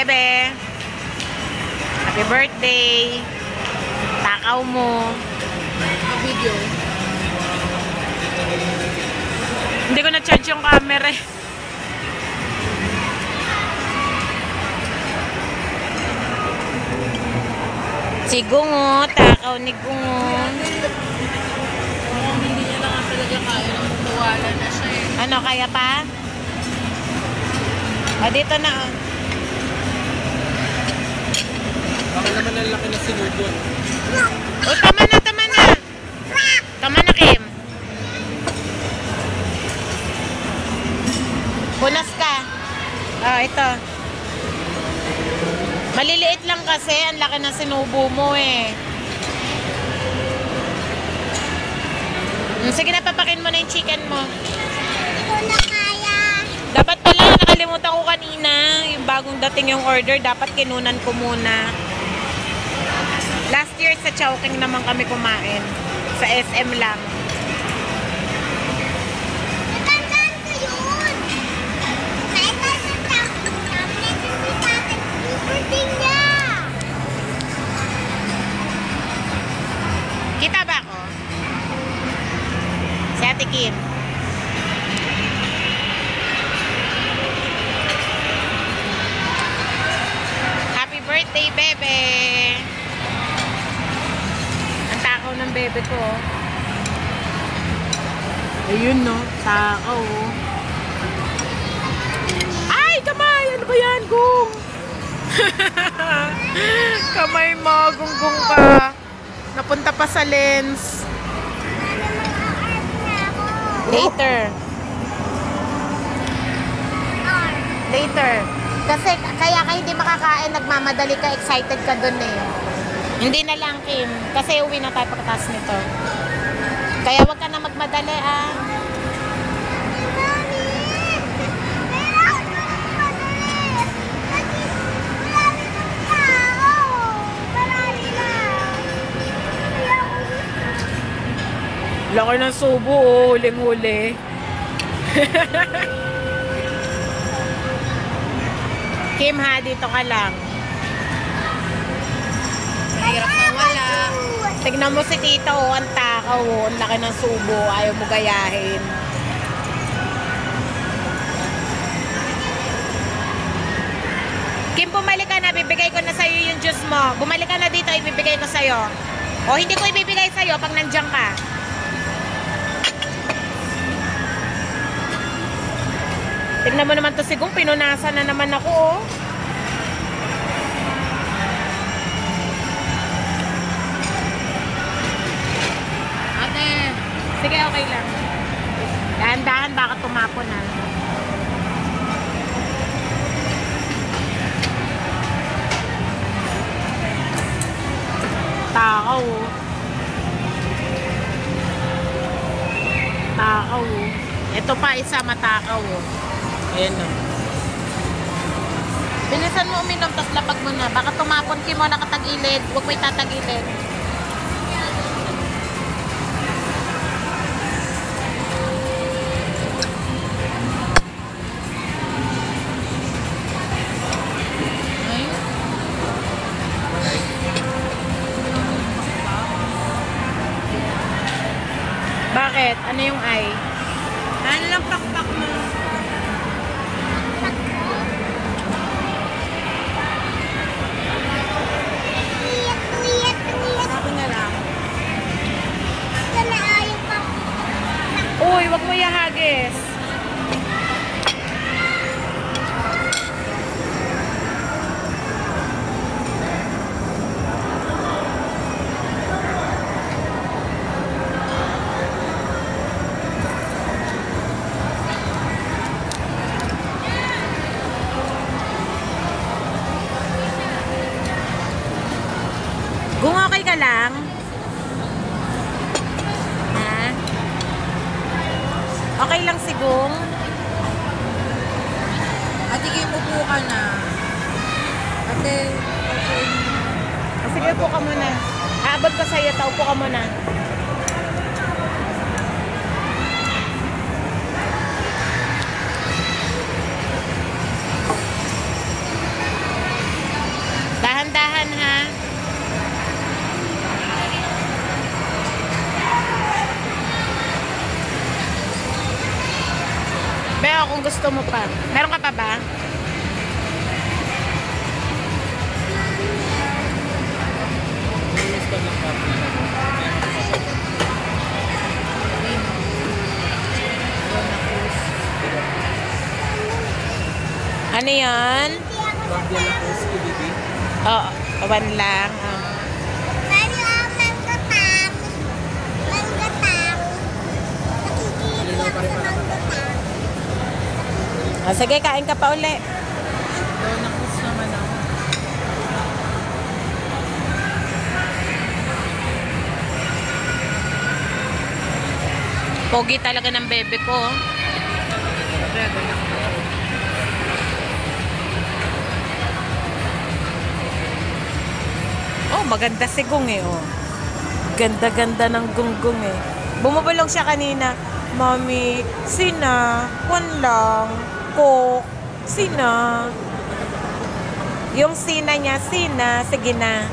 bebe. Happy birthday. Takaw mo. Video. Hindi ko na-charge yung camera eh. Si Gungo, takaw ni Gungo. Hindi niya lang talaga kaya. Nawala na siya eh. Ano, kaya pa? O, dito na. Baka naman ang laki na sinubo. O, tama na, tama na. Tama na, Kim. Punas ka. O, ito. Maliliit lang kasi. Ang laki na sinubo mo eh. Sige na, papakin mo na yung chicken mo. Hindi ko na kaya. Dapat pala, nakalimutan ko kanina. Yung bagong dating yung order, dapat kinunan ko muna. Last year sa Chowking naman kami kumain. Sa SM lang. Natandaan ko yun. Nakita sa tapos namin si tatay. Birthday niya. Kita ba ako? Si Ate Kim. Happy birthday, bebe! Ang takaw ng bebe ko. Ayun, no? Takaw, oh. Ay, kamay! Ano ba yan, Gung? Kamay mo, gung-gung ka. Napunta pa sa lens. Later. Later. Kasi kaya ka hindi makakain, nagmamadali ka, excited ka dun eh. Hindi na lang, Kim. Kasi uwi na tayo pagkatas nito. Kaya wag ka na magmadali, ah. Laki ng subo, oh. Huling-huli. Kim, ha? Dito ka lang. Mahirap na wala. Tignan mo si tita, oh. Ang takaw, oh. Ang laki ng subo. Ayaw mo gayahin. Kim, bumalik ka na. Bibigay ko na sa'yo yung juice mo. Bumalik ka na dito. Ibibigay ko sa'yo. O, hindi ko ibibigay sa'yo pag nandiyan ka. Tignan mo naman to si Gung, pinunasan na naman ako, oh. Ate. Sige, okay lang. Dahan-dahan, baka tumapon na. Takaw, oh. Takaw, oh. Ito pa isa matakaw, oh. Ayan, no. Bilisan mo uminom, tapos lapag mo na. Baka tumapon, Kim, mo nakatagilid. Huwag mo itatagilid. Bakit? Ano yung ay? Ano lang pakpak mo? Ako na lang. Uy, wag mo ihagis. Kung okay ka lang. Ha? Okay lang si Gung. Ate, upo ka na. Ate, okay. Sige, upo ka muna. Aabot ko sa'yo, upo ka muna. dahan-dahan ha. Beo, kung gusto mo pa. Meron ka pa ba? Miss pa lang pa. Ano yan? Bagya na po si Bibi. Oo, one lang. Oh. Mami, manggatang. Manggatang. Nakikita ako sa manggatang. Oh, sige, kain ka pa uli. Donakus naman ako. Pogi talaga ng bebe ko. Oh, maganda si Gung eh, oh. Ganda-ganda ng gunggong eh. Bumabulong siya kanina. Mami, sina, one lang, coke, sina. Yung sina niya, sina, sige na.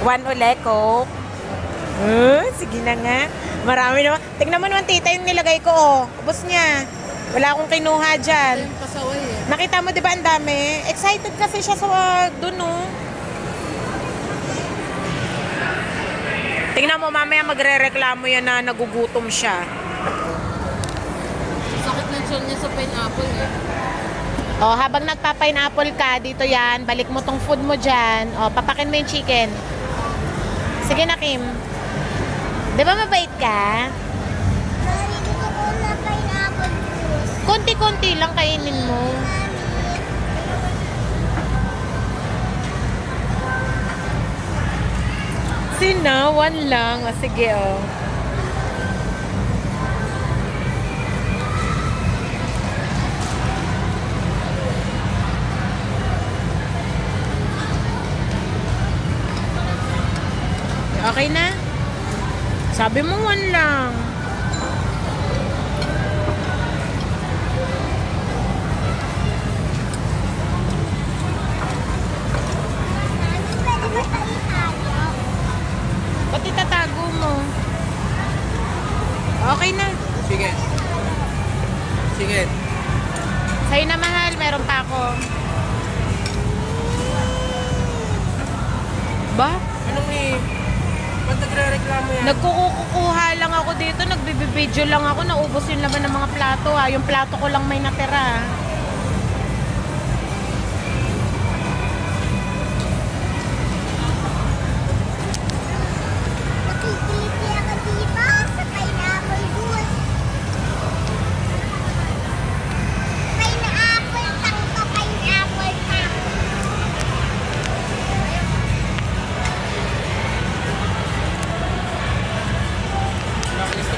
One uli, coke. Sige na nga. Marami naman. Tignan mo naman, tita, yung nilagay ko, oh. Ubus niya. Wala akong kinuha dyan. Yung pasaway eh. Nakita mo, di ba, ang dami? Excited kasi siya sa dun, oh. Tingnan mo, mamaya magre-reklamo yan na nagugutom siya. Sakit ng tiyan niya sa pineapple eh. Oh, habang nagpa-pineapple ka, dito yan, balik mo tong food mo dyan. Oh, papakin mo yung chicken. Sige na, Kim. Di ba mabait ka? Mami, gusto ko na pineapple juice. Konti-konti lang kainin mo. Sina, one lang. O, sige, oh. Okay na? Sabi mo one lang. Mami, pwede ba tayo tayo? Ba't itatago mo? Okay na. Sige. Sige. Sa'yo na, mahal. Meron pa ako. Ba? Anong eh? Ba't nagre-reklamo yan? Nagkukukuha lang ako dito. Nagbibideo lang ako. Naubos yung laman ng mga plato, ha. Yung plato ko lang may natira.